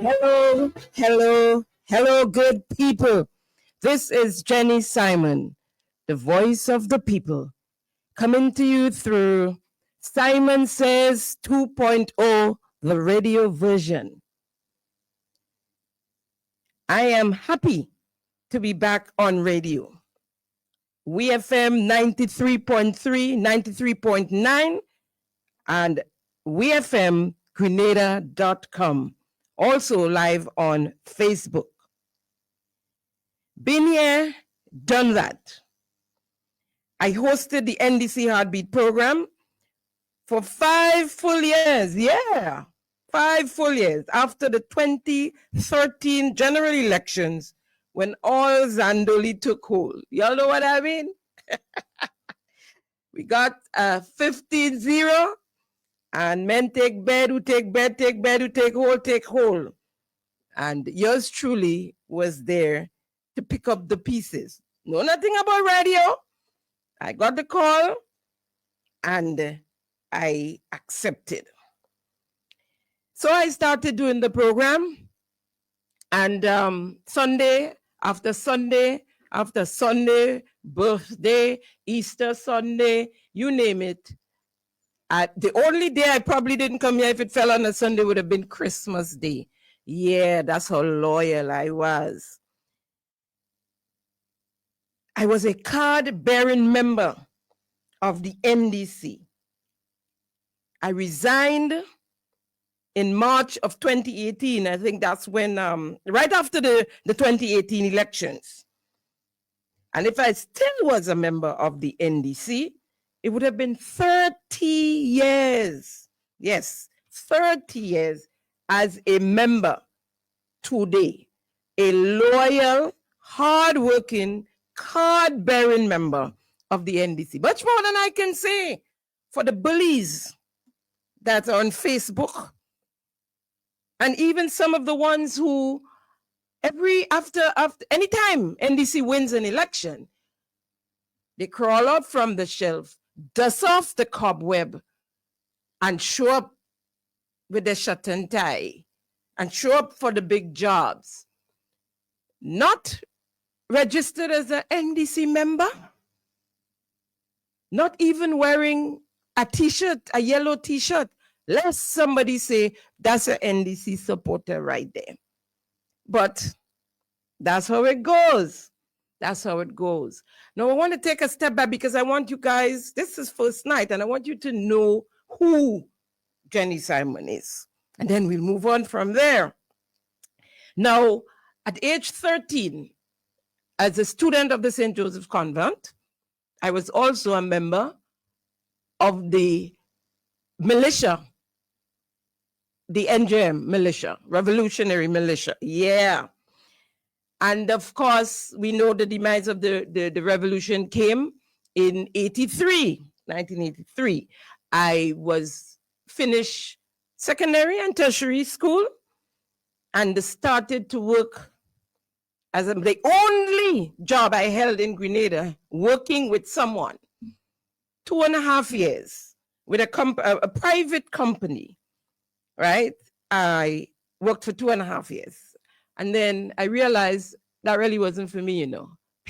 Hello, hello, hello, good people. This is Jenny Simon, the voice of the people, coming to you through Simon Says 2.0, the radio version. I am happy to be back on radio. We FM 93.3, 93.9, and WeFMGrenada.com. Also live on Facebook. Been here, done that. I hosted the NDC Heartbeat program for 5 full years. Yeah, 5 full years after the 2013 general elections when all Zandoli took hold. Y'all know what I mean? We got 15-0, and men take bed, who take bed, take bed, who take hold, take hold. And yours truly was there to pick up the pieces. Know nothing about radio. I got the call and I accepted. So I started doing the program, and Sunday after Sunday after Sunday, birthday, Easter Sunday, you name it. The only day I probably didn't come here if it fell on a Sunday would have been Christmas Day. Yeah, that's how loyal I was. I was a card-bearing member of the NDC. I resigned in March of 2018. I think that's when, right after the 2018 elections. And if I still was a member of the NDC, it would have been 30 years. Yes, 30 years as a member today. A loyal, hardworking, card-bearing member of the NDC. Much more than I can say for the bullies that are on Facebook, and even some of the ones who anytime NDC wins an election, they crawl up from the shelf, dust off the cobweb, and show up with their shirt and tie, and show up for the big jobs. Not registered as an NDC member, not even wearing a t-shirt, a yellow t-shirt, lest somebody say, that's an NDC supporter right there. But that's how it goes. That's how it goes. Now, I want to take a step back because I want you guys, this is first night, and I want you to know who Jenny Simon is. And then we'll move on from there. Now, at age 13, as a student of the St. Joseph's Convent, I was also a member of the militia, the NJM militia, Revolutionary Militia. Yeah. And of course, we know the demise of the revolution came in 1983. I was finished secondary and tertiary school and started to work as the only job I held in Grenada, working with someone, 2.5 years with a private company, right? I worked for 2.5 years. And then I realized that really wasn't for me,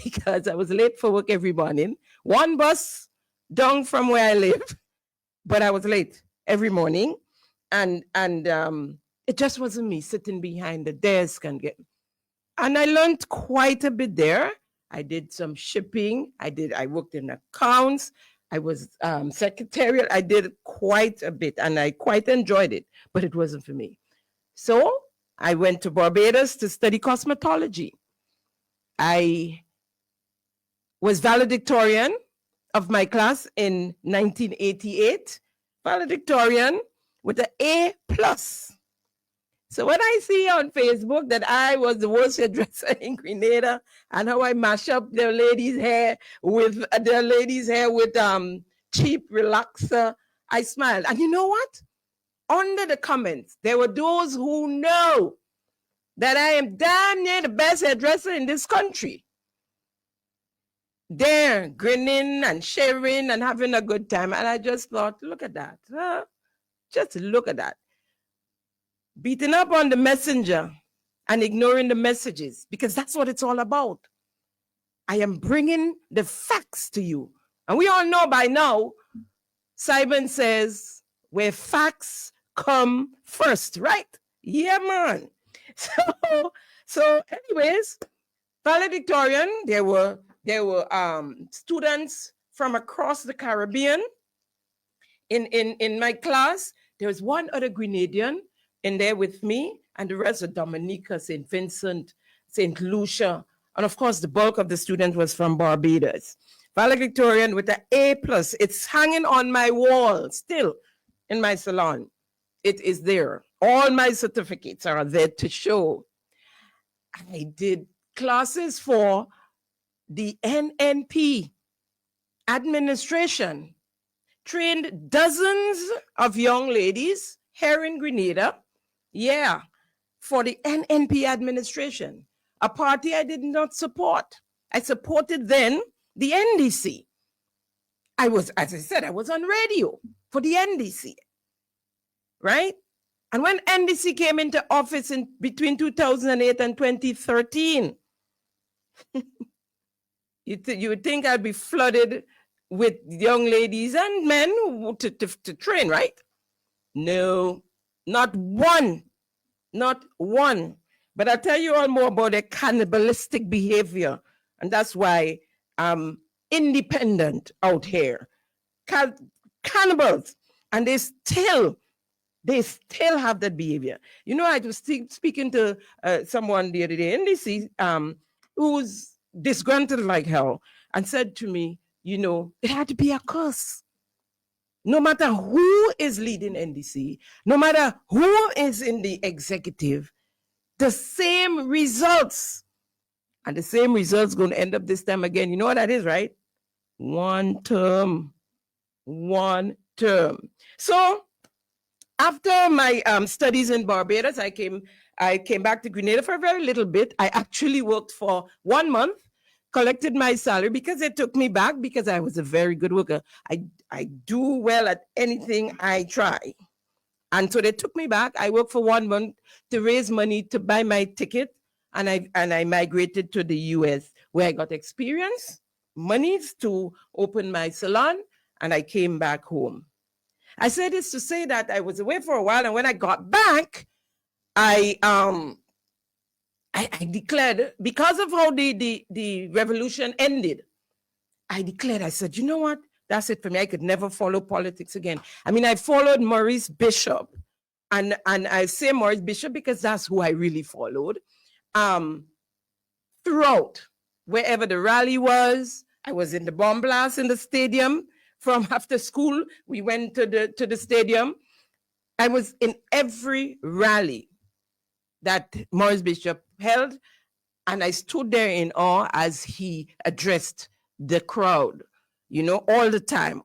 because I was late for work every morning. One bus down from where I live, but I was late every morning. And it just wasn't me sitting behind the desk and I learned quite a bit there. I did some shipping. I worked in accounts. I was secretarial. I did quite a bit and I quite enjoyed it, but it wasn't for me. So I went to Barbados to study cosmetology. I was valedictorian of my class in 1988, valedictorian with an A+. So when I see on Facebook that I was the worst hairdresser in Grenada and how I mash up their ladies' hair with cheap relaxer, I smiled. And you know what? Under the comments, there were those who know that I am damn near the best hairdresser in this country. They're grinning and sharing and having a good time. And I just thought, look at that. Just look at that. beating up on the messenger and ignoring the messages, because that's what it's all about. I am bringing the facts to you. And we all know by now, Simon says, where facts come first, right? Yeah, man. So anyways, valedictorian, there were students from across the Caribbean in my class. There was one other Grenadian in there with me, and the rest are Dominica, St. Vincent, St. Lucia, and of course the bulk of the students was from Barbados. Valedictorian with an A+. It's hanging on my wall still in my salon. It is there. All my certificates are there to show. I did classes for the NNP administration, trained dozens of young ladies here in Grenada, for the NNP administration, a party I did not support. I supported then the NDC. As I said, I was on radio for the NDC, right? And when NDC came into office in between 2008 and 2013, you would think I'd be flooded with young ladies and men to train, right? No, not one. But I'll tell you all more about their cannibalistic behavior. And that's why I'm independent out here. Cannibals. And they still have that behavior. You know, I was speaking to someone the other day in DC who's disgruntled like hell and said to me, you know, it had to be a curse. No matter who is leading NDC, no matter who is in the executive, the same results. And the same results going to end up this time again. You know what that is, right? One term. So after my studies in Barbados, I came back to Grenada for a very little bit. I actually worked for 1 month, collected my salary because they took me back because I was a very good worker. I do well at anything I try. And so they took me back. I worked for 1 month to raise money to buy my ticket. And I migrated to the US where I got experience, monies to open my salon, and I came back home. I say this to say that I was away for a while, and when I got back, I declared, because of how the revolution ended, I said, you know what? That's it for me. I could never follow politics again. I mean, I followed Maurice Bishop, and I say Maurice Bishop because that's who I really followed. Throughout, wherever the rally was, I was in the bomb blast in the stadium. From after school, we went to the stadium. I was in every rally that Maurice Bishop held, and I stood there in awe as he addressed the crowd, you know, all the time.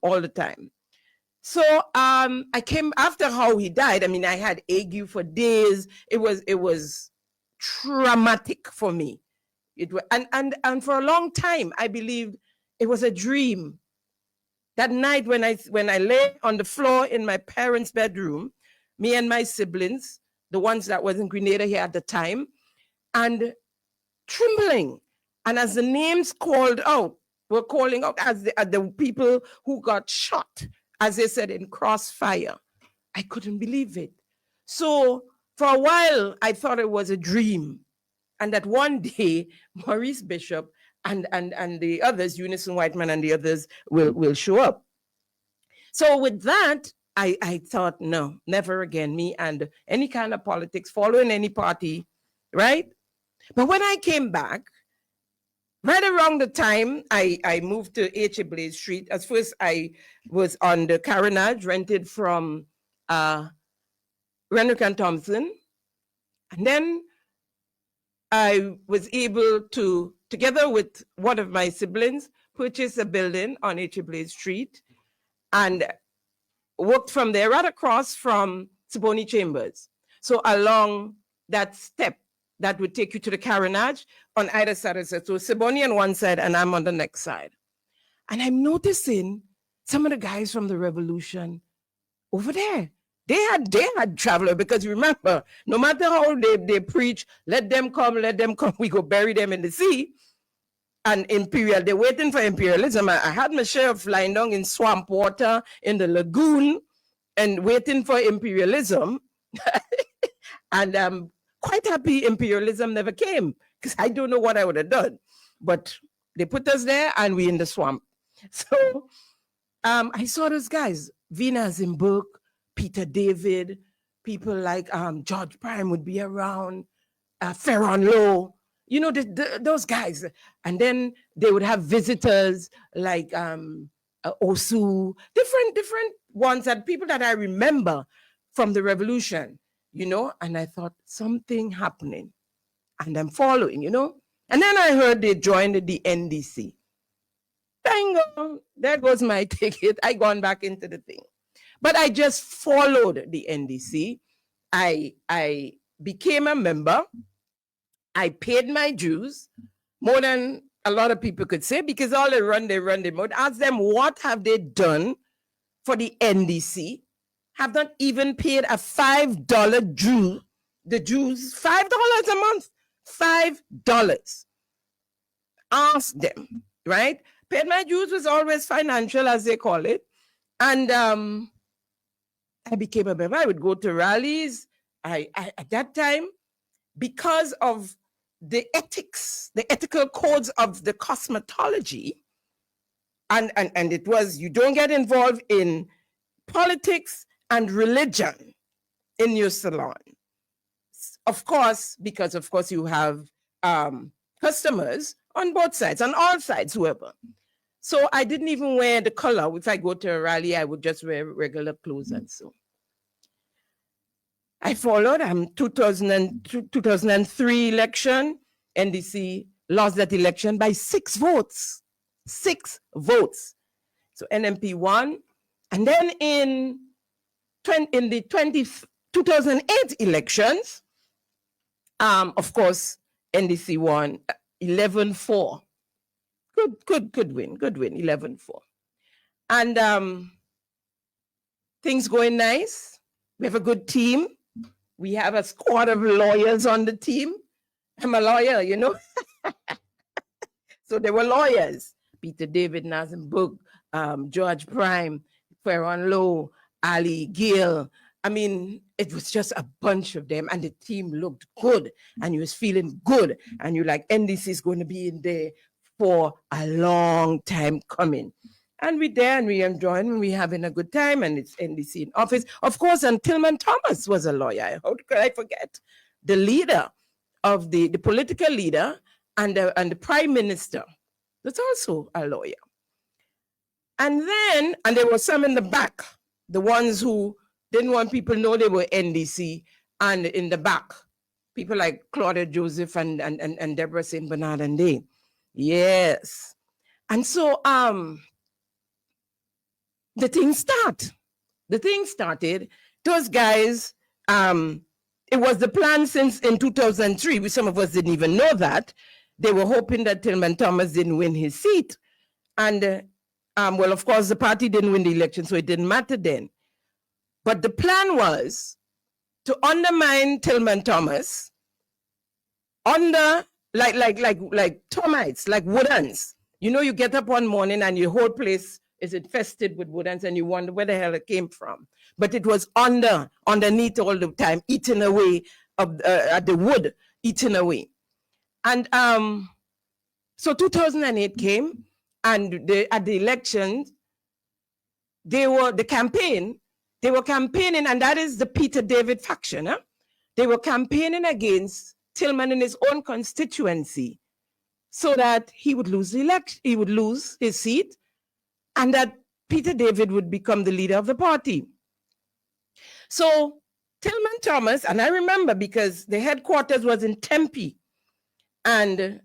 So I came after how he died. I mean, I had ague for days. It was traumatic for me. It was, and for a long time, I believed it was a dream. That night when I lay on the floor in my parents' bedroom, me and my siblings, the ones that was in Grenada here at the time, and trembling. And as the names were calling out as the people who got shot, as they said, in crossfire, I couldn't believe it. So for a while, I thought it was a dream. And that one day, Maurice Bishop and the others, Unison Whiteman and the others will show up. So with that, I thought, no, never again, me and any kind of politics, following any party, right? But when I came back, right around the time I moved to H.A. Blaze Street, at first I was on the Carronage, rented from Renwick and Thompson. And then I was able to, together with one of my siblings, purchase a building on H.A. Blaze Street and worked from there right across from Siboney Chambers. So along that step that would take you to the Carronage on either side. So Siboney on one side and I'm on the next side. And I'm noticing some of the guys from the revolution over there. They had traveler, because remember, no matter how they preach, let them come, we go bury them in the sea. And they're waiting for imperialism. I had my share of lying down in swamp water, in the lagoon, and waiting for imperialism. And I'm quite happy imperialism never came, because I don't know what I would have done. But they put us there and we in the swamp. So I saw those guys, Vina Zimburg, Peter David, people like George Prime would be around, Ferron Lowe, you know, those guys. And then they would have visitors like Osu, different ones, and people that I remember from the revolution, you know. And I thought, something happening. And I'm following, you know. And then I heard they joined the NDC. Bingo, there goes my ticket. I gone back into the thing. But I just followed the NDC. I became a member. I paid my dues, more than a lot of people could say, because all they run. Ask them, what have they done for the NDC? Have not even paid a $5 due. The dues, $5 a month, $5. Ask them, right? Paid my dues was always financial, as they call it. And I became a member. I would go to rallies. I at that time, because of the ethics, the ethical codes of the cosmetology, and it was, you don't get involved in politics and religion in your salon. Of course, because of course you have customers on both sides, on all sides, whoever. So I didn't even wear the color. If I go to a rally, I would just wear regular clothes. And so I followed 2003 election. NDC lost that election by 6 votes. 6 votes. So NMP won. And then in the 2008 elections, of course, NDC won 11-4. Good win, 11-4. And things going nice. We have a good team. We have a squad of lawyers on the team. I'm a lawyer, you know. So there were lawyers. Peter David, Nazim Book, George Prime, Ferron Lowe, Ali Gill. I mean, it was just a bunch of them, and the team looked good, and you was feeling good, and you're like, NDC is going to be in there for a long time coming. And we're there, and we enjoying, and we're having a good time, and it's NDC in office. Of course, and Tillman Thomas was a lawyer. How could I forget? The leader of the political leader and the prime minister was also a lawyer. And then, and there were some in the back, the ones who didn't want people to know they were NDC, and in the back, people like Claudia Joseph and Deborah St. Bernard and they. Yes. And so the thing started. Those guys, it was the plan since in 2003, which some of us didn't even know that. They were hoping that Tillman Thomas didn't win his seat. And well, of course, the party didn't win the election, so it didn't matter then. But the plan was to undermine Tillman Thomas under like termites, like woodens. You know, you get up one morning and your whole place is infested with woodens and you wonder where the hell it came from. But it was underneath all the time, eating away of the wood, eating away. And so 2008 came, and at the elections, they were campaigning, and that is the Peter David faction. Huh? They were campaigning against Tillman in his own constituency, so that he would lose the election, he would lose his seat, and that Peter David would become the leader of the party. So Tillman Thomas, and I remember because the headquarters was in Tempe, and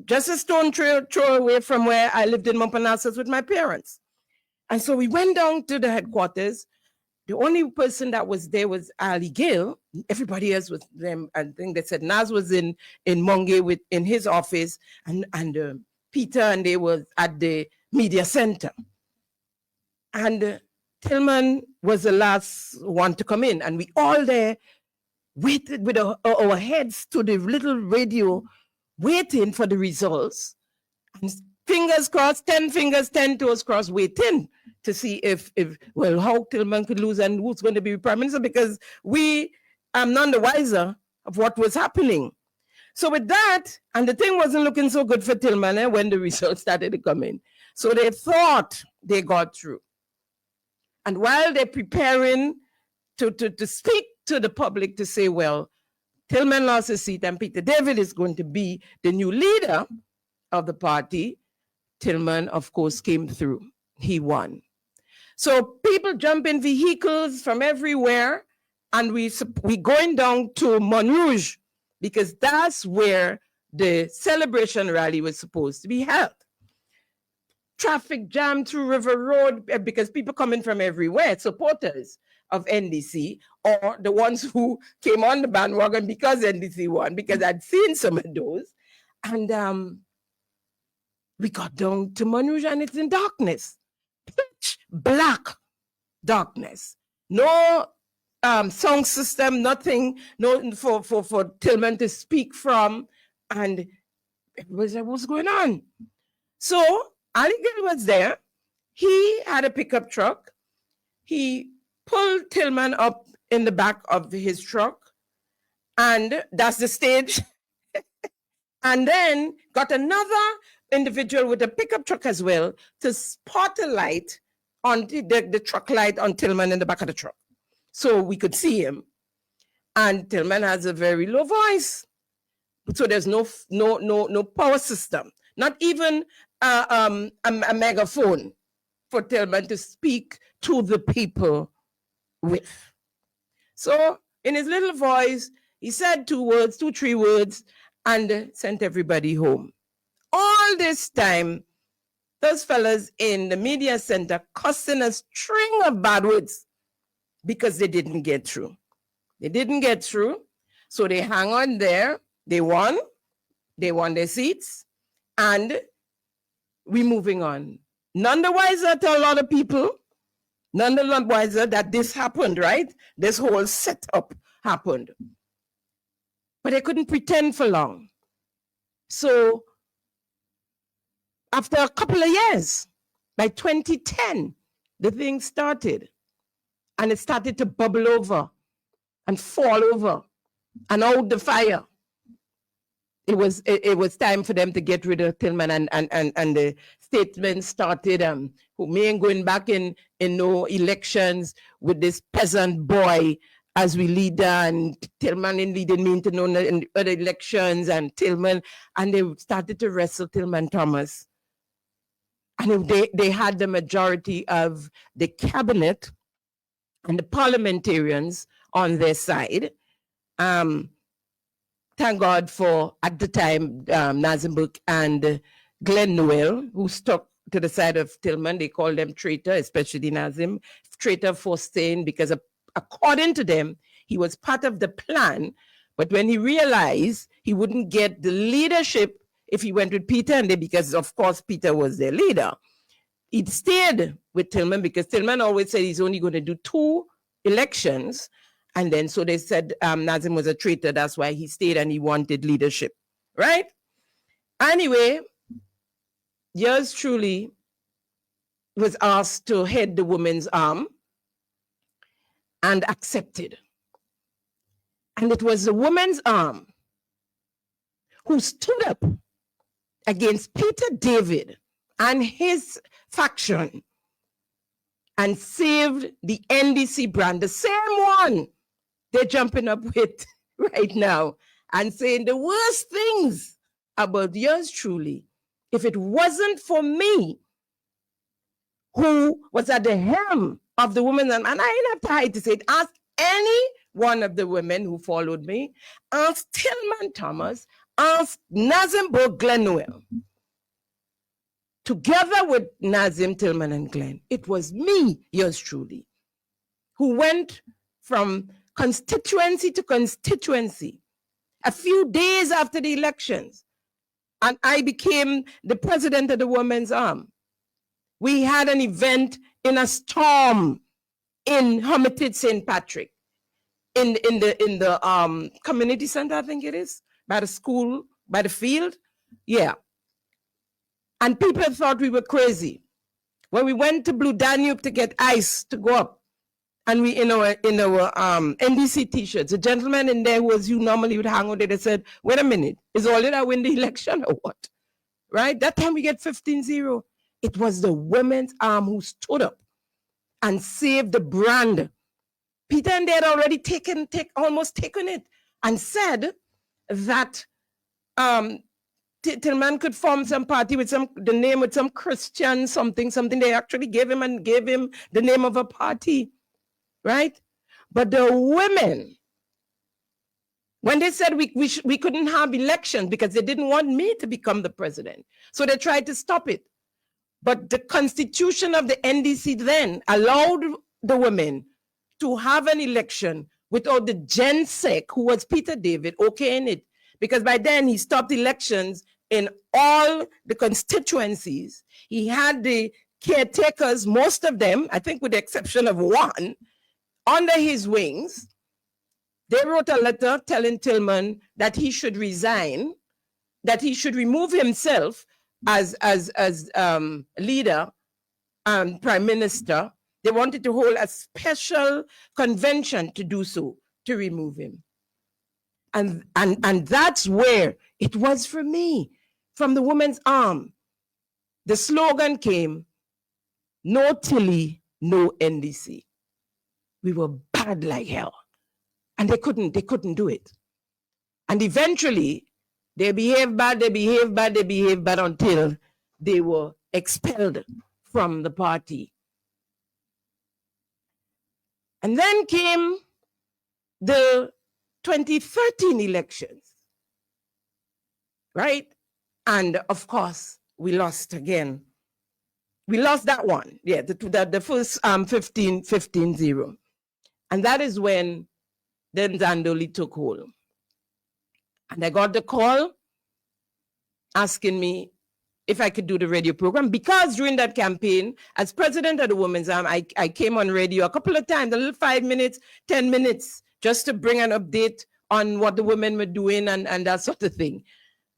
just a stone throw away from where I lived in Montparnasse with my parents. And so we went down to the headquarters. The only person that was there was Ali Gill. Everybody else was them. I think they said Naz was in Monge in his office, and Peter and they were at the media center. And Tillman was the last one to come in. And we all there waited with our heads to the little radio, waiting for the results. And fingers crossed, 10 fingers, 10 toes crossed, waiting to see if how Tillman could lose and who's going to be Prime Minister, because we are none the wiser of what was happening. So with that, and the thing wasn't looking so good for Tillman when the results started to come in. So they thought they got through. And while they're preparing to speak to the public to say, well, Tillman lost his seat and Peter David is going to be the new leader of the party, Tillman, of course, came through. He won. So people jump in vehicles from everywhere, and we going down to Montrouge, because that's where the celebration rally was supposed to be held. Traffic jam through River Road because people coming from everywhere, supporters of NDC, or the ones who came on the bandwagon because NDC won, because I'd seen some of those. And we got down to Montrouge and it's in darkness, pitch black darkness. No sound system, nothing, no for Tillman to speak from, and it was like, what's going on? So Ali Gill was there. He had a pickup truck. He pulled Tillman up in the back of his truck, and that's the stage. And then got another individual with a pickup truck as well to spot a light on the truck light on Tillman in the back of the truck, so we could see him. And Tillman has a very low voice, so there's no power system, not even a megaphone for Tillman to speak to the people with. So in his little voice, he said 2, 3 words, and sent everybody home. All this time, those fellas in the media center cussing a string of bad words because they didn't get through. They didn't get through, so they hang on there. They won their seats, and we're moving on. None the wiser to a lot of people, none the wiser that this happened, right? This whole setup happened. But they couldn't pretend for long. So after a couple of years, by 2010, the thing started. And it started to bubble over and fall over and out the fire. It was time for them to get rid of Tillman, and the statement started, who me ain't going back in no elections with this peasant boy as we leader, and Tillman in leading me into no other elections, and Tillman, and they started to wrestle Tillman Thomas. And they had the majority of the cabinet and the parliamentarians on their side. Thank God for, at the time, Nazim Burke and Glenn Noel, who stuck to the side of Tillman. They called them traitor, especially Nazim, traitor for staying, because according to them, he was part of the plan. But when he realized he wouldn't get the leadership if he went with Peter, and because of course Peter was their leader, he stayed with Tillman because Tillman always said he's only going to do 2 elections. And then so they said Nazim was a traitor. That's why he stayed and he wanted leadership, right? Anyway, yours truly was asked to head the women's arm and accepted. And it was the women's arm who stood up against Peter David and his faction and saved the NDC brand, the same one they're jumping up with right now and saying the worst things about yours truly. If it wasn't for me, who was at the helm of the women, and I ain't have to hide to say it, ask any one of the women who followed me, ask Tillman Thomas, ask Nazim Burke, Glenn Noel. Together with Nazim, Tillman, and Glenn, it was me, yours truly, who went from constituency to constituency a few days after the elections, and I became the president of the women's arm. We had an event in a storm in Hermitage St. Patrick, in the community center, I think it is, by the school, by the field. Yeah. And people thought we were crazy. When we went to Blue Danube to get ice to go up, and we in our NDC t-shirts, a gentleman in there who normally would hang out there, they said, wait a minute, is all that I win the election or what? Right? That time we get 15-0. It was the women's arm who stood up and saved the brand. Peter and they had already almost taken it and said that Tillman could form some party with the name with some Christian something. They actually gave him the name of a party, right? But the women, when they said we couldn't have elections because they didn't want me to become the president, so they tried to stop it. But the constitution of the NDC then allowed the women to have an election without the Gen Sec, who was Peter David, okaying it. Because by then he stopped elections in all the constituencies. He had the caretakers, most of them, I think with the exception of one, under his wings. They wrote a letter telling Tillman that he should resign, that he should remove himself as leader and prime minister. They wanted to hold a special convention to do so, to remove him. And that's where it was for me, from the women's arm. The slogan came, no Tilly, no NDC. We were bad like hell. And they couldn't do it. And eventually, they behaved bad until they were expelled from the party. And then came the 2013 elections, right? And of course, we lost again. We lost that one, yeah, the first 15-0. And that is when then Zandoli took hold. And I got the call asking me if I could do the radio program, because during that campaign, as president of the Women's Arm, I came on radio a couple of times, a little 5 minutes, 10 minutes, just to bring an update on what the women were doing and that sort of thing.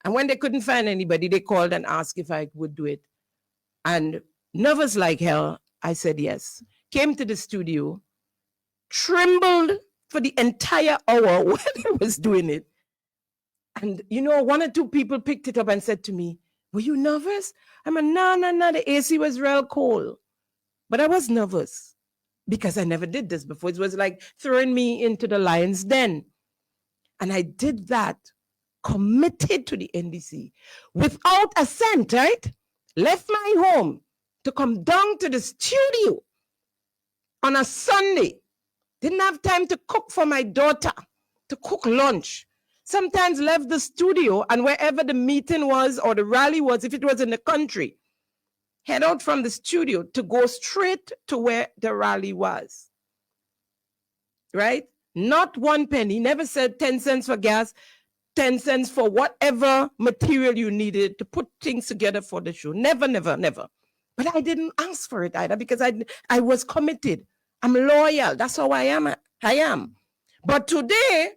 And when they couldn't find anybody, they called and asked if I would do it. And nervous like hell, I said yes. Came to the studio, trembled for the entire hour when I was doing it. And, you know, one or two people picked it up and said to me, were you nervous? I'm like, no, the AC was real cold. But I was nervous because I never did this before. It was like throwing me into the lion's den. And I did that, committed to the NDC, without a cent, right? Left my home to come down to the studio on a Sunday. Didn't have time to cook for my daughter, to cook lunch. Sometimes left the studio and wherever the meeting was or the rally was, if it was in the country, head out from the studio to go straight to where the rally was, right? Not one penny, never said 10 cents for gas, 10 cents for whatever material you needed to put things together for the show. Never. But I didn't ask for it either because I was committed. I'm loyal. That's how I am. But today,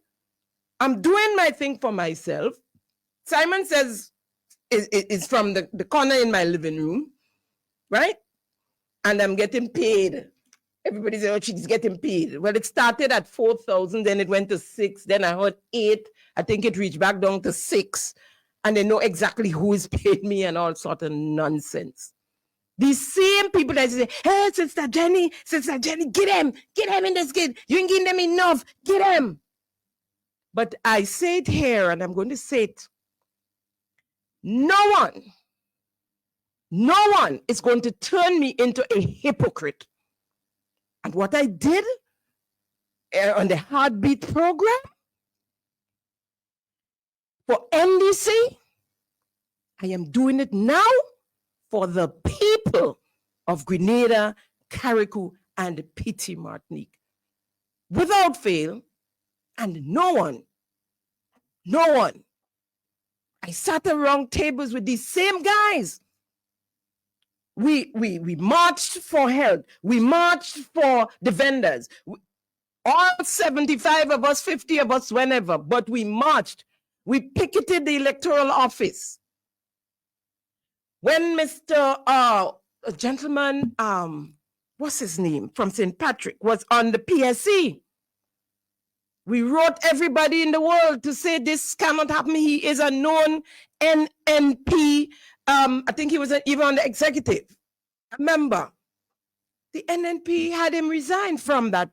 I'm doing my thing for myself. Simon says it's from the corner in my living room, right? And I'm getting paid. Everybody says, oh, she's getting paid. Well, it started at 4,000, then it went to 6, then I heard 8. I think it reached back down to 6. And they know exactly who is paid me and all sort of nonsense. These same people that say, hey, Sister Jenny, get him in this kid. You ain't giving them enough, get him. But I say it here, and I'm going to say it. No one is going to turn me into a hypocrite. And what I did on the Heartbeat program for NDC, I am doing it now for the people of Grenada, Carriacou, and Petit Martinique. Without fail, and no one. I sat around tables with these same guys We marched for health. We marched for the vendors. All 75 of us, 50 of us, whenever, but we marched. We picketed the electoral office. When Mr. A gentleman, what's his name, from St. Patrick, was on the PSC, we wrote everybody in the world to say this cannot happen. He is a known NNP. I think he was even on the executive. Remember, the NNP had him resign from that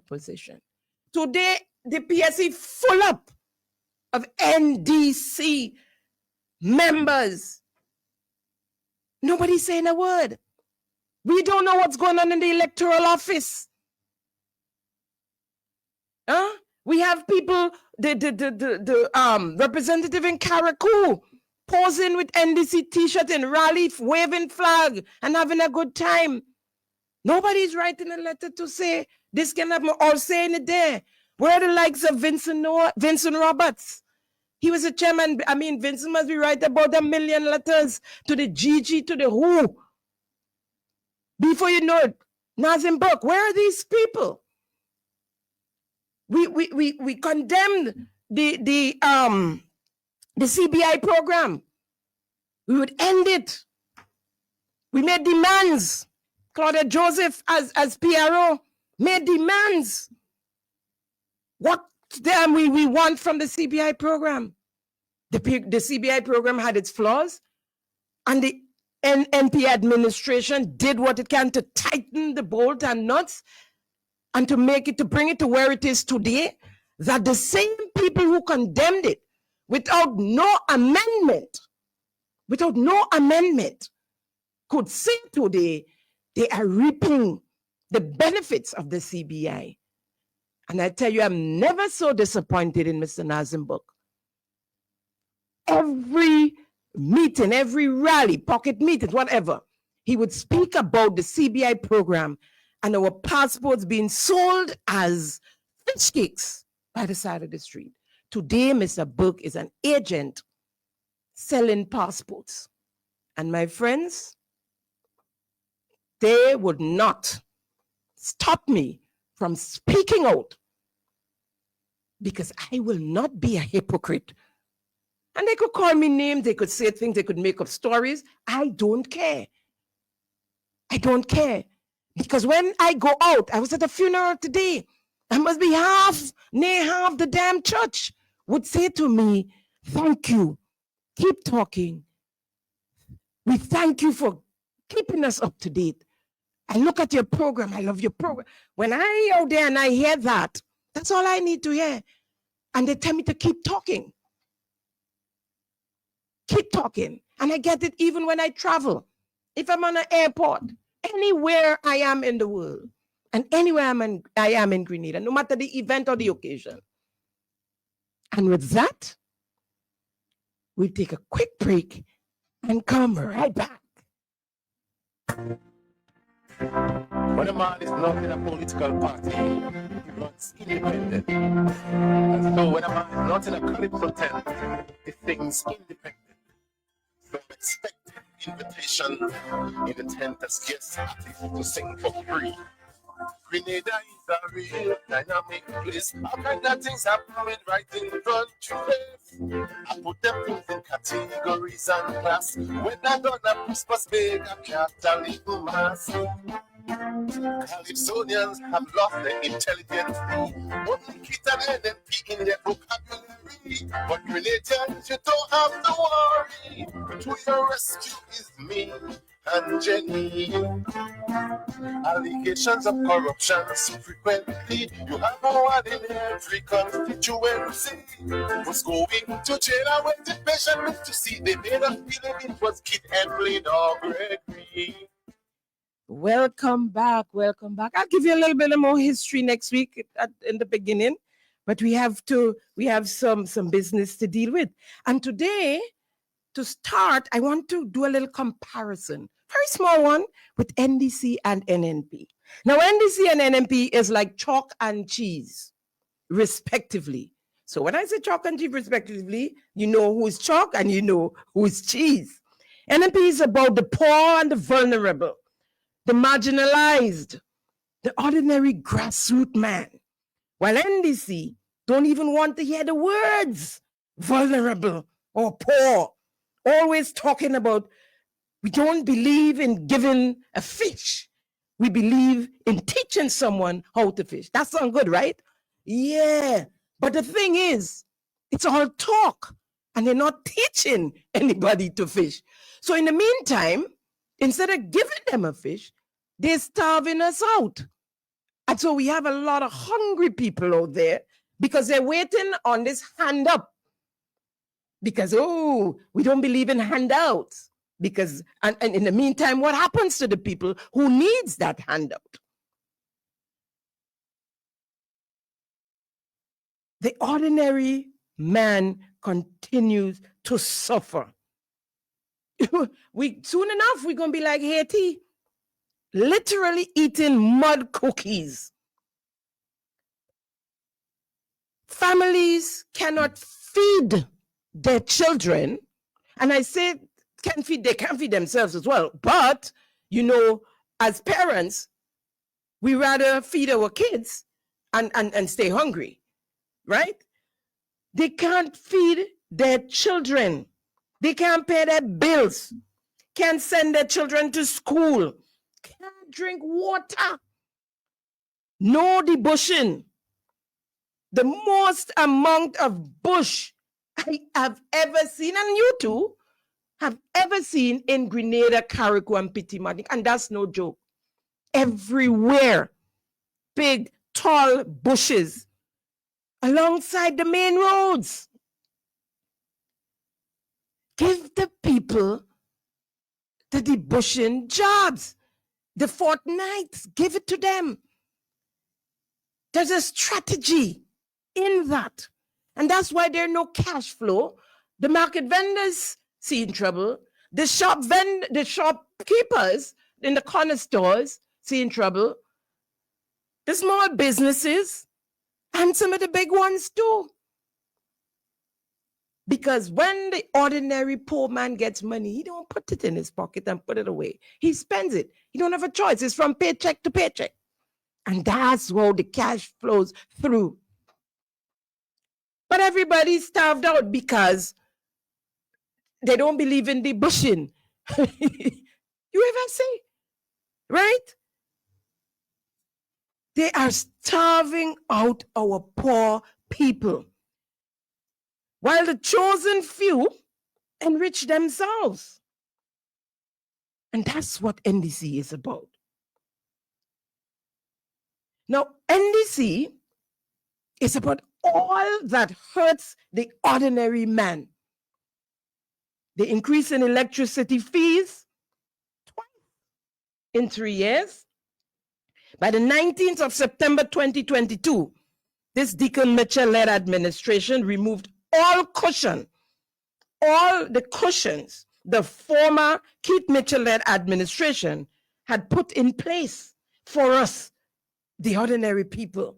position. Today, the PSC full up of NDC members. Nobody's saying a word. We don't know what's going on in the electoral office. Huh? We have people, the representative in Carriacou posing with NDC t-shirt and rally, waving flag and having a good time. Nobody's writing a letter to say this can happen or saying it there. Where are the likes of Vincent Roberts? He was a chairman. I mean, Vincent must be writing about 1 million letters to the GG, to the WHO. Before you know it, Nazim Burke, where are these people? We condemned the CBI program. We would end it. We made demands. Claudia Joseph as PRO made demands. What then we want from the CBI program? The CBI program had its flaws, and the NP administration did what it can to tighten the bolt and nuts and to bring it to where it is today, that the same people who condemned it without no amendment, could say today they are reaping the benefits of the CBI. And I tell you, I'm never so disappointed in Mr. Nazim Burke. Every meeting, every rally, pocket meeting, whatever, he would speak about the CBI program and our passports being sold as fish cakes by the side of the street. Today, Mr. Burke is an agent selling passports. And my friends, they would not stop me from speaking out, because I will not be a hypocrite. And they could call me names, they could say things, they could make up stories. I don't care. I don't care. Because when I go out, I was at a funeral today, I must be near half the damn church would say to me, thank you, keep talking. We thank you for keeping us up to date. I look at your program, I love your program. When I out there and I hear that, that's all I need to hear. And they tell me to keep talking. Keep talking. And I get it even when I travel. If I'm on an airport, anywhere I am in the world, and anywhere I am in Grenada, no matter the event or the occasion. And with that, we'll take a quick break and come right back. When a man is not in a political party, he runs independent. And so when a man is not in a calypso tent, he thinks independent. So expect invitation in the tent as guest artists to sing for free. Grenada is a real dynamic place. All kind of things happening right in front of you. I put them things in categories and class. When I gonna Christmas make a capital little mass. Calypsonians have lost their intelligence. Only Kit and NNP in their vocabulary. But Grenadians, you don't have to worry. To your rescue is me and Jenny. Allegations of corruption so frequently. You have one in every constituency. Was going to jail and waited patiently to see they made us feeling it was Kit and played or Gregory. Welcome back. Welcome back. I'll give you a little bit more history next week in the beginning, but we have some business to deal with. And today, to start, I want to do a little comparison, very small one, with NDC and NNP. Now, NDC and NNP is like chalk and cheese, respectively. So when I say chalk and cheese, respectively, you know who is chalk and you know who is cheese. NMP is about the poor and the vulnerable, the marginalized, the ordinary grassroots man. While NDC don't even want to hear the words vulnerable or poor, always talking about we don't believe in giving a fish. We believe in teaching someone how to fish. That sounds good, right? Yeah. But the thing is, it's all talk and they're not teaching anybody to fish. So in the meantime, instead of giving them a fish, they're starving us out. And so we have a lot of hungry people out there because they're waiting on this hand up. Because, oh, we don't believe in handouts. Because, and in the meantime, what happens to the people who needs that handout? The ordinary man continues to suffer. Soon enough, we're going to be like Haiti, literally eating mud cookies. Families cannot feed their children, and I say they can feed themselves as well. But, you know, as parents, we rather feed our kids and stay hungry, right? They can't feed their children. They can't pay their bills, can't send their children to school, can't drink water, no debushing. The most amount of bush I have ever seen, and you too, have ever seen in Grenada, Carriacou, and Petit Martinique, and that's no joke. Everywhere, big, tall bushes alongside the main roads. Give the people the debushing jobs, the fortnights, give it to them. There's a strategy in that. And that's why there's no cash flow. The market vendors see in trouble. The shopkeepers in the corner stores see in trouble. The small businesses and some of the big ones too. Because when the ordinary poor man gets money, he don't put it in his pocket and put it away. He spends it. He don't have a choice. It's from paycheck to paycheck. And that's how the cash flows through. But everybody's starved out because they don't believe in the bushing. You ever say, right? They are starving out our poor people, while the chosen few enrich themselves. And that's what NDC is about. Now, NDC is about all that hurts the ordinary man. The increase in electricity fees twice in 3 years. By the 19th of September 2022, this Deacon Mitchell-led administration removed all the cushions the former Keith Mitchell-led administration had put in place for us, the ordinary people.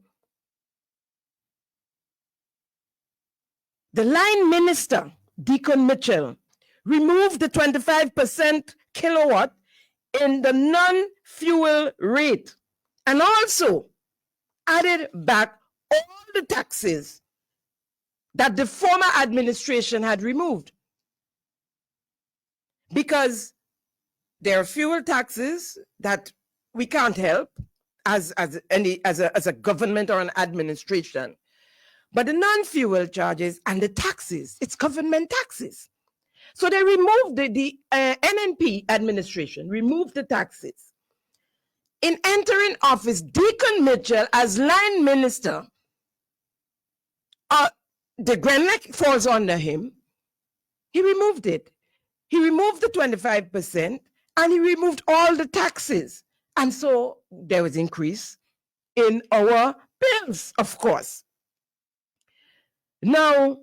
The line minister, Deacon Mitchell, removed the 25% kilowatt in the non-fuel rate and also added back all the taxes that the former administration had removed. Because there are fuel taxes that we can't help as a government or an administration. But the non-fuel charges and the taxes, it's government taxes. So they removed the NNP administration, removed the taxes. In entering office, Deacon Mitchell, as line minister, the Grenlec falls under him. He removed it. He removed the 25% and he removed all the taxes. And so there was increase in our bills, of course. Now,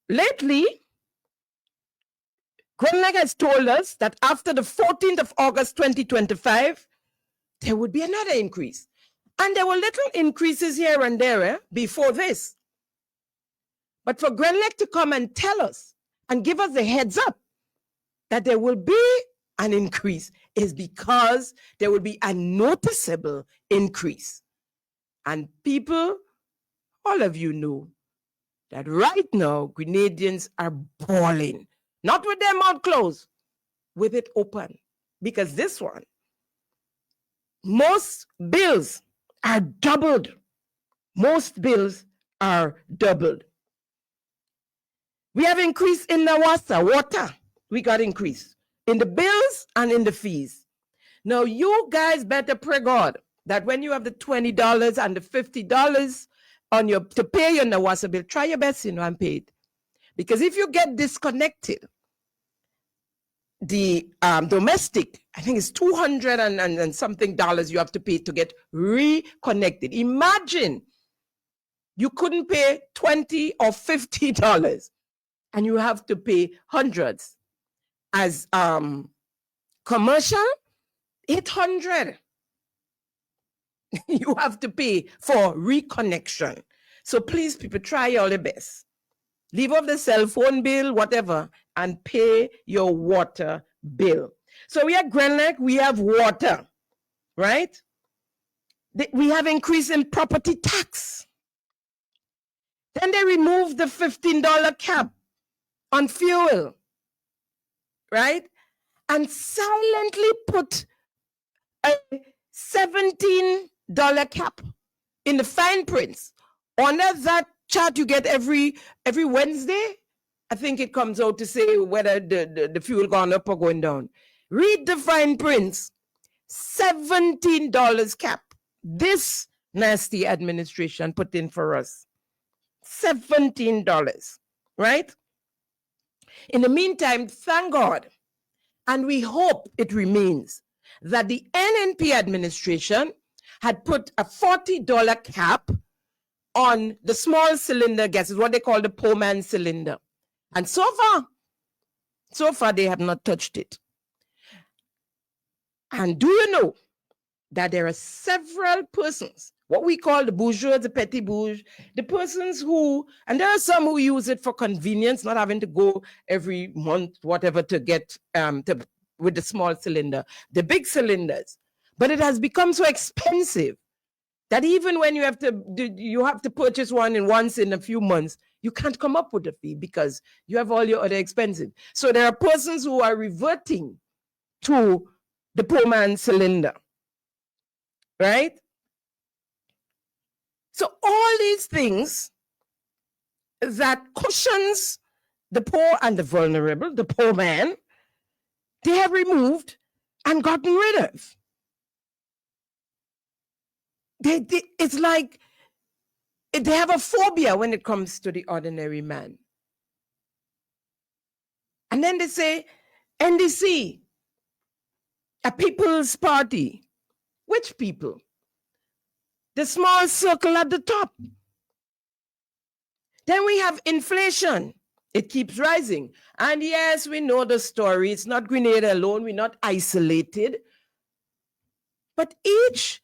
lately, Grenlec has told us that after the 14th of August 2025, there would be another increase. And there were little increases here and there before this. But for Grenlec to come and tell us and give us a heads up that there will be an increase is because there will be a noticeable increase. And people, all of you know that right now, Grenadians are bawling, not with their mouth closed, with it open. Because this one, most bills are doubled. Most bills are doubled. We have increase in the water. We got increase in the bills and in the fees. Now, you guys better pray God that when you have the $20 and the $50 on your to pay your Nawasa bill, try your best, and pay it. Because if you get disconnected, the domestic, I think it's $200 and something dollars you have to pay to get reconnected. Imagine you couldn't pay $20 or $50 and you have to pay hundreds. As commercial, $800. You have to pay for reconnection. So please, people, try all the best. Leave off the cell phone bill, whatever, and pay your water bill. So we at Grenlec, we have water, right? We have increase in property tax. Then they removed the $15 cap on fuel, right? And silently put a $17 cap in the fine prints. Under that chart you get every Wednesday, I think it comes out to say whether the fuel gone up or going down. Read the fine prints. $17 cap. This nasty administration put in for us. $17, right? In the meantime, thank God, and we hope it remains, that the NNP administration had put a $40 cap on the small cylinder gases, what they call the poor man cylinder. And so far, they have not touched it. And do you know that there are several persons, what we call the bourgeois, the petit bourge, the persons who, and there are some who use it for convenience, not having to go every month, whatever, to get with the small cylinder, the big cylinders. But it has become so expensive that even when you have to purchase one once in a few months, you can't come up with a fee because you have all your other expenses. So there are persons who are reverting to the poor man cylinder, right? So all these things that cushions the poor and the vulnerable, the poor man, they have removed and gotten rid of. It's like they have a phobia when it comes to the ordinary man. And then they say, NDC, a people's party. Which people? The small circle at the top. Then we have inflation. It keeps rising. And yes, we know the story. It's not Grenada alone. We're not isolated. But each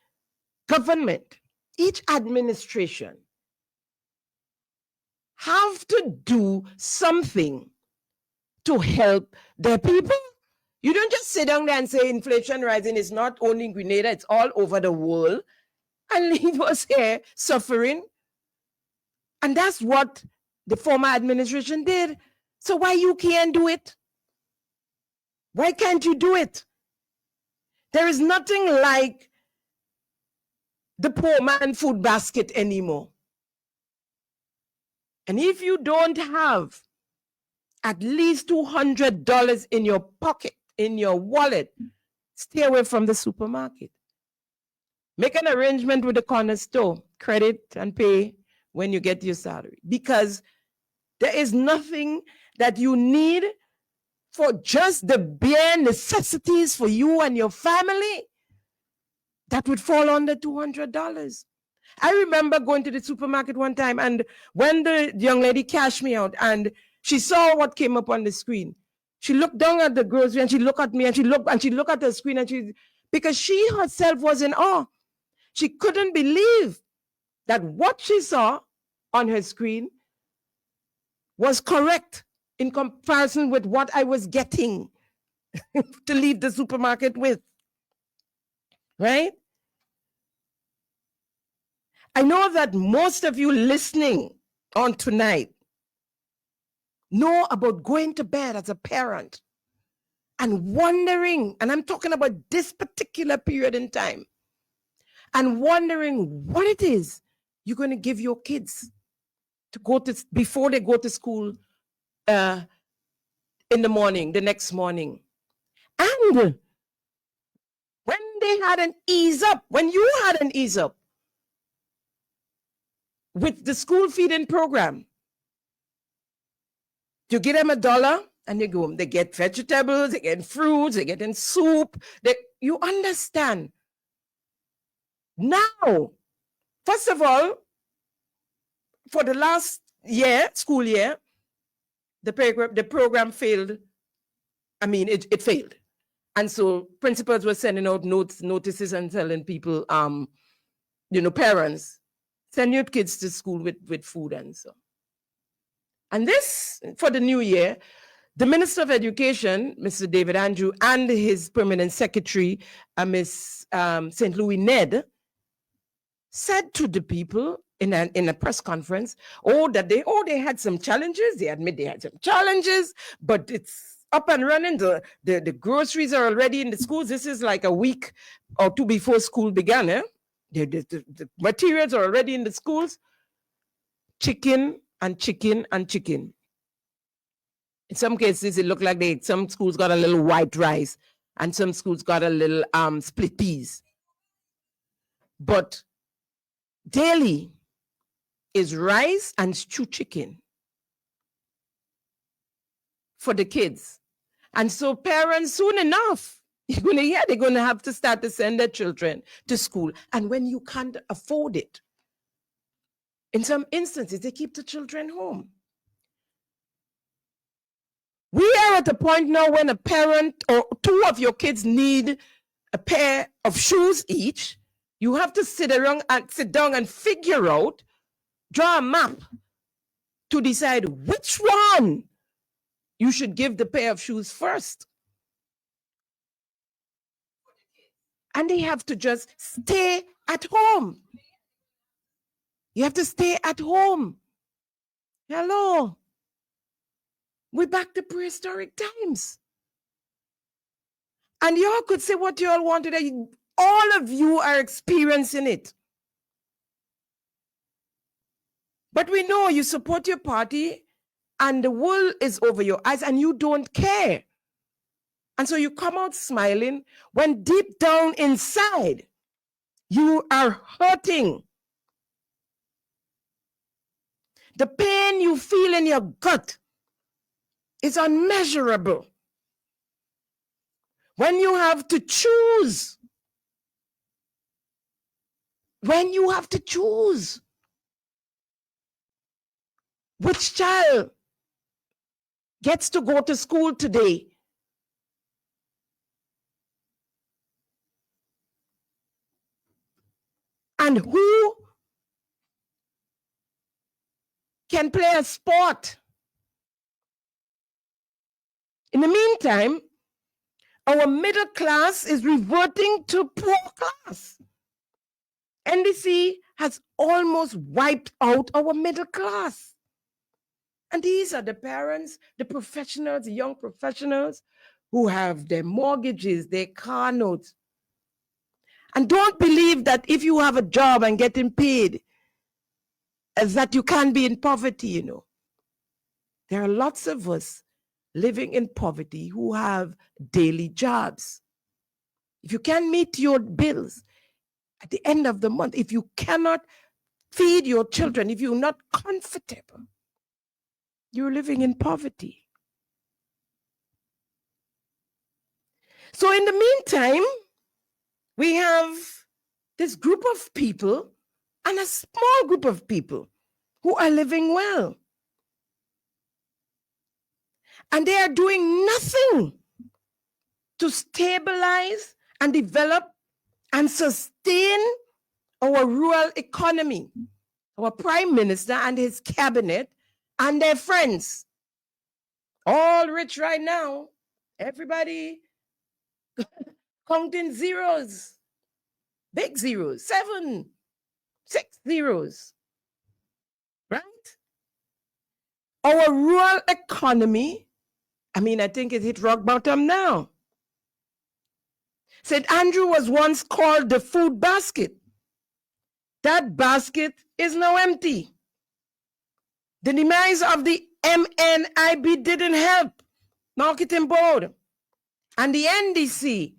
government, each administration have to do something to help their people. You don't just sit down there and say inflation rising is not only in Grenada, it's all over the world, and leave us here suffering. And that's what the former administration did. So why you can't do it? Why can't you do it? There is nothing like the poor man food basket anymore. And if you don't have at least $200 in your pocket, in your wallet, stay away from the supermarket. Make an arrangement with the corner store, credit and pay when you get your salary, because there is nothing that you need for just the bare necessities for you and your family that would fall under $200. I remember going to the supermarket one time, and when the young lady cashed me out and she saw what came up on the screen, she looked down at the grocery and she looked at me and she looked at the screen, and because she herself was in awe. She couldn't believe that what she saw on her screen was correct in comparison with what I was getting to leave the supermarket with, right? I know that most of you listening on tonight know about going to bed as a parent and wondering, and I'm talking about this particular period in time, and wondering what it is you're going to give your kids to go to before they go to school in the morning, the next morning. And when they had an ease up, when you had an ease up with the school feeding program, you give them $1 and they go home. They get vegetables, they get fruits, they get in soup. You understand. Now, first of all, for the last year, school year, the program failed. I mean, it failed. And so principals were sending out notices and telling people, parents, send your kids to school with food and so. And this, for the new year, the Minister of Education, Mr. David Andrew, and his permanent secretary, Ms. St. Louis Ned, said to the people in a press conference, they had some challenges. They admit they had some challenges, but it's up and running. The groceries are already in the schools. This is like a week or two before school began. The materials are already in the schools. Chicken and chicken and chicken. In some cases, it looked like some schools got a little white rice and some schools got a little split peas. But daily is rice and stew chicken for the kids. And so parents, soon enough, they're going to have to start to send their children to school. And when you can't afford it, in some instances, they keep the children home. We are at a point now when a parent or two of your kids need a pair of shoes each. You have to sit down and figure out, draw a map to decide which one you should give the pair of shoes first. And they have to just stay at home. You have to stay at home. Hello. We're back to prehistoric times. And y'all could say what y'all want today. All of you are experiencing it. But we know you support your party and the world is over your eyes and you don't care. And so you come out smiling when deep down inside, you are hurting. The pain you feel in your gut is unmeasurable. When you have to choose, which child gets to go to school today, and who can play a sport. In the meantime, our middle class is reverting to poor class. NDC has almost wiped out our middle class. And these are the parents, the professionals, the young professionals who have their mortgages, their car notes. And don't believe that if you have a job and getting paid, that you can't be in poverty, you know. There are lots of us living in poverty who have daily jobs. If you can't meet your bills at the end of the month, if you cannot feed your children, if you're not comfortable, you're living in poverty. So in the meantime, we have this group of people and a small group of people who are living well. And they are doing nothing to stabilize and develop and sustain our rural economy. Our prime minister and his cabinet and their friends, all rich right now, Everybody counting zeros, big zeros, 7, 6 zeros, right? Our rural economy, I mean, I think it hit rock bottom now. St. Andrew was once called the food basket. That basket is now empty. The demise of the MNIB didn't help Marketing Board. And the NDC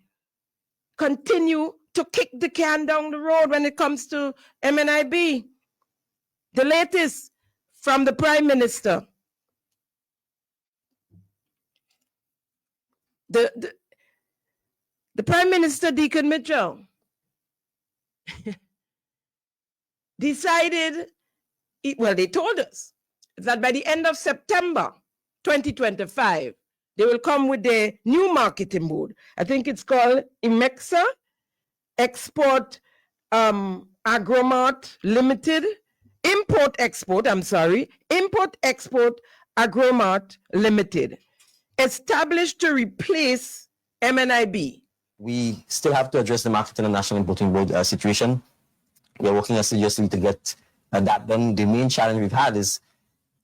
continue to kick the can down the road when it comes to MNIB. The latest from the Prime Minister. The Prime Minister, Deacon Mitchell, decided, well, they told us that by the end of September 2025, they will come with their new marketing board. I think it's called IMEXA, Export Agromart Limited, Import Export Agromart Limited, established to replace MNIB. We still have to address the Marketing and National Importing Board situation. We are working assiduously to get that done. The main challenge we've had is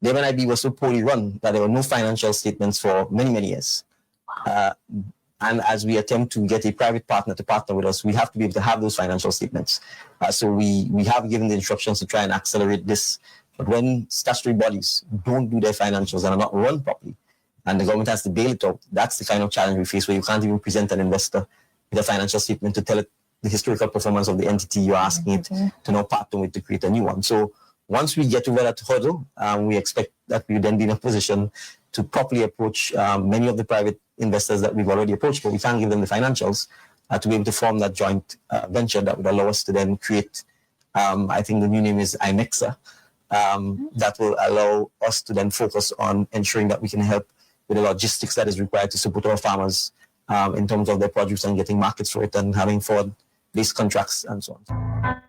the MNIB was so poorly run that there were no financial statements for many, many years. And as we attempt to get a private partner to partner with us, we have to be able to have those financial statements. So we have given the instructions to try and accelerate this. But when statutory bodies don't do their financials and are not run properly, and the government has to bail it out, that's the kind of challenge we face, where you can't even present an investor with a financial statement to tell it the historical performance of the entity you're asking it to now partner with to create a new one. So once we get over that hurdle, we expect that we will then be in a position to properly approach many of the private investors that we've already approached, but we can't give them the financials to be able to form that joint venture that would allow us to then create, I think the new name is IMEXA, that will allow us to then focus on ensuring that we can help with the logistics that is required to support our farmers in terms of their produce and getting markets for it and having forward-based contracts and so on.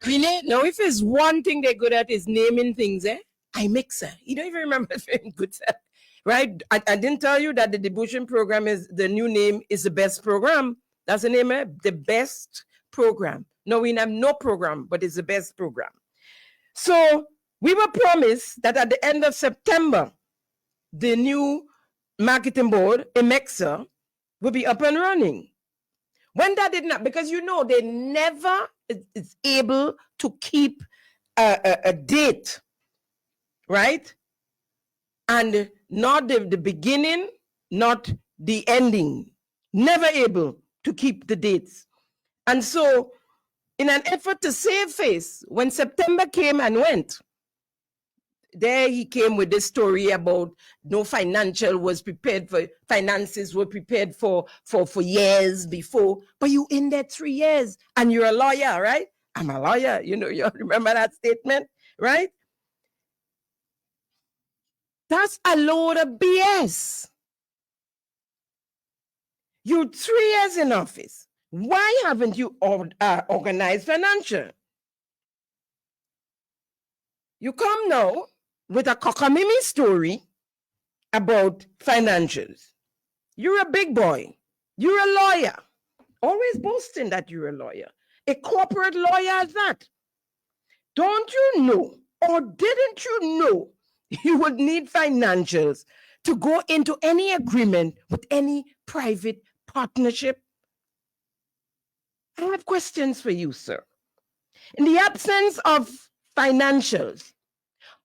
Really? Now, if there's one thing they're good at is naming things, IMEXA. You don't even remember very good, right? I didn't tell you that the debushing program is the new name is the best program. That's the name, the best program. No, we have no program, but it's the best program. So we were promised that at the end of September, the new marketing board, IMEXA, will be up and running. When that did not, because you know, they never is able to keep a date, right? And not the beginning, not the ending. Never able to keep the dates. And so, in an effort to save face, when September came and went, there he came with this story about no finances were prepared for years before. But you in there 3 years and you're a lawyer, right? I'm a lawyer. You know, you remember that statement, right? That's a load of BS. You're 3 years in office. Why haven't you organized financial? You come now with a cockamamie story about financials. You're a big boy. You're a lawyer. Always boasting that you're a lawyer. A corporate lawyer at that. Don't you know, or didn't you know, you would need financials to go into any agreement with any private partnership? I have questions for you, sir. In the absence of financials,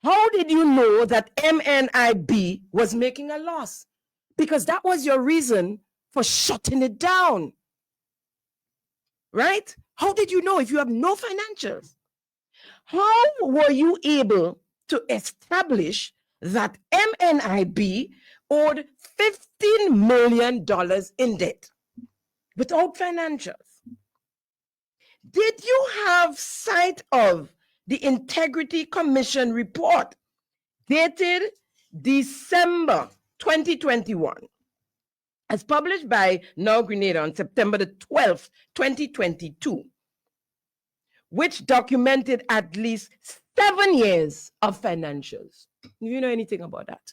how did you know that MNIB was making a loss? Because that was your reason for shutting it down, right? How did you know if you have no financials? How were you able to establish that MNIB owed $15 million in debt without financials? Did you have sight of the Integrity Commission report dated December 2021, as published by Now Grenada on September the 12th, 2022, which documented at least 7 years of financials? Do you know anything about that?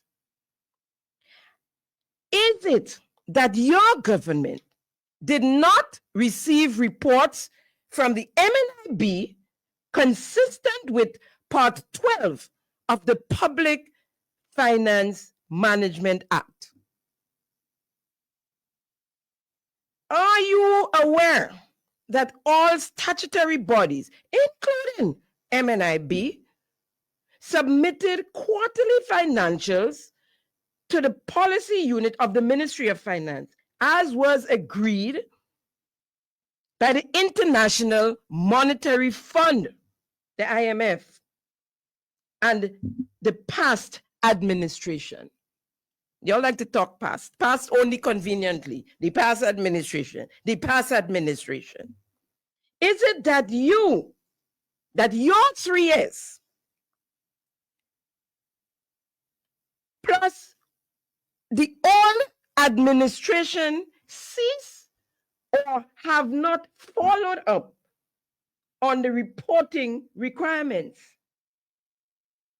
Is it that your government did not receive reports from the MNIB consistent with Part 12 of the Public Finance Management Act. Are you aware that all statutory bodies, including MNIB, submitted quarterly financials to the policy unit of the Ministry of Finance, as was agreed by the International Monetary Fund, the IMF, and the past administration? Y'all like to talk past. Past only conveniently. The past administration. The past administration. Is it that your 3 years plus the old administration cease or have not followed up on the reporting requirements?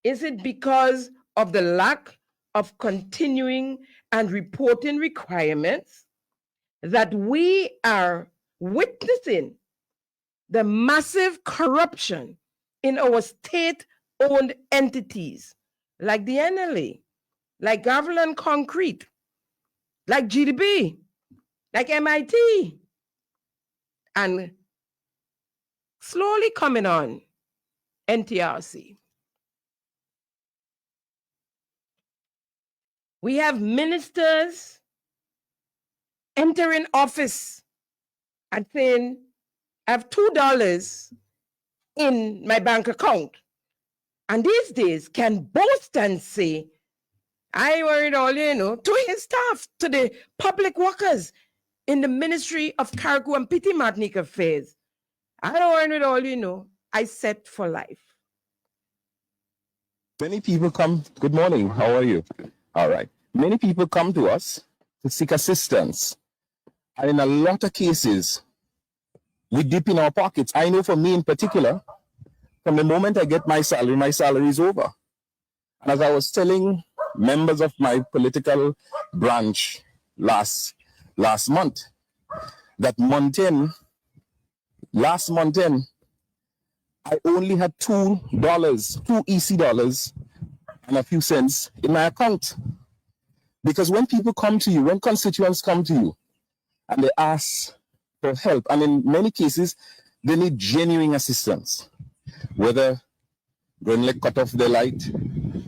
Is it because of the lack of continuing and reporting requirements that we are witnessing the massive corruption in our state-owned entities like the NLA, like Gavilan Concrete, like GDB, like MIT, and slowly coming on NTRC? We have ministers entering office and saying, I have $2 in my bank account. And these days can boast and say, I ain't worried all, to his staff, to the public workers in the Ministry of Cargo and Petty Martinique Affairs. I don't worry all, I set for life. Many people come, good morning, how are you? All right. Many people come to us to seek assistance. And in a lot of cases, we dip in our pockets. I know for me in particular, from the moment I get my salary is over. And as I was telling members of my political branch last month, that last month end, I only had $2, two EC dollars and a few cents in my account. Because when people come to you, when constituents come to you and they ask for help, and in many cases, they need genuine assistance, whether Grenlec cut off their light,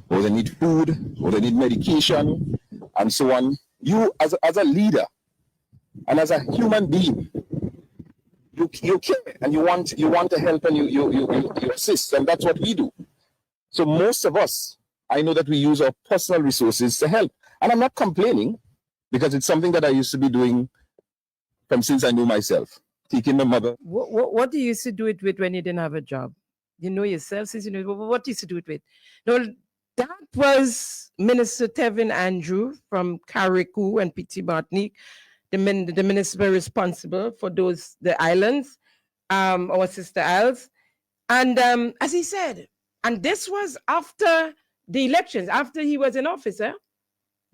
or they need food, or they need medication, and so on. You, as a leader, and as a human being, you care, and you want to help, and you assist, and that's what we do. So most of us, I know that we use our personal resources to help. And I'm not complaining, because it's something that I used to be doing from since I knew myself, taking my mother. What do you used to do it with when you didn't have a job? You know yourself, since you know, what do you used to do it with? No, that was Minister Tevin Andrew from Carriacou and Petty Martinique, the minister responsible for the islands, our sister isles. And as he said, and this was after the elections, after he was in office,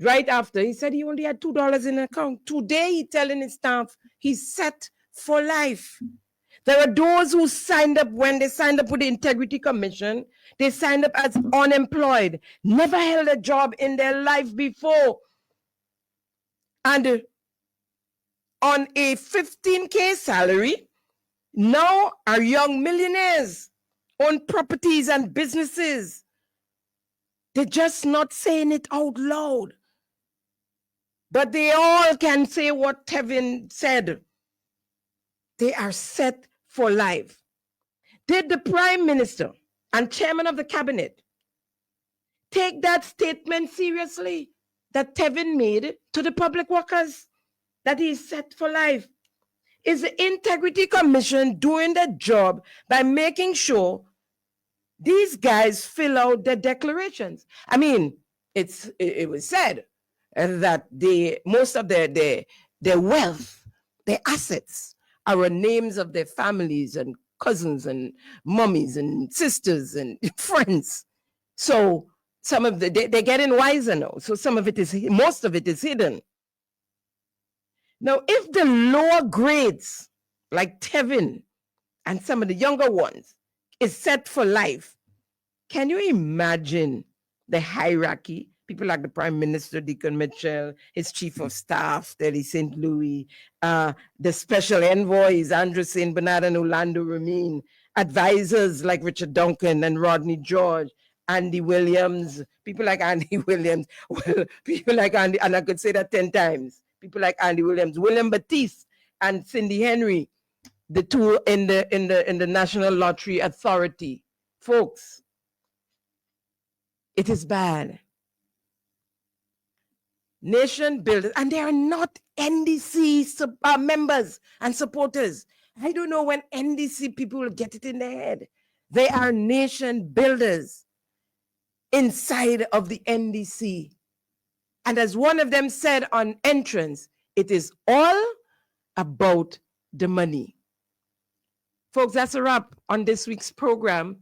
right after, he said he only had $2 in account. Today, he's telling his staff he's set for life. There are those who signed up when they signed up with the Integrity Commission. They signed up as unemployed, never held a job in their life before. And on a 15K salary, now are young millionaires, own properties and businesses. They're just not saying it out loud. But they all can say what Tevin said. They are set for life. Did the Prime Minister and Chairman of the Cabinet take that statement seriously that Tevin made to the public workers, that he is set for life? Is the Integrity Commission doing their job by making sure these guys fill out their declarations? I mean, it was said that most of their wealth, their assets, are in names of their families and cousins and mummies and sisters and friends. So some of they're getting wiser now. So most of it is hidden. Now, if the lower grades, like Tevin and some of the younger ones, is set for life, can you imagine the hierarchy? People like the Prime Minister, Deacon Mitchell, his Chief of Staff, Telly St. Louis, the special envoys, Andrew St. Bernard and Orlando Ramin, advisors like Richard Duncan and Rodney George, Andy Williams, people like Andy Williams, well, people like Andy, and I could say that 10 times, people like Andy Williams, William Batiste and Cindy Henry, the two in the National Lottery Authority. Folks, it is bad. Nation builders, and they are not NDC members and supporters. I don't know when NDC people will get it in their head. They are nation builders inside of the NDC. And as one of them said on entrance, it is all about the money. Folks, that's a wrap on this week's program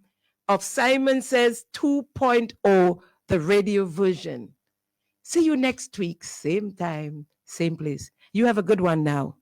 of Simon Says 2.0, the radio version. See you next week, same time, same place. You have a good one now.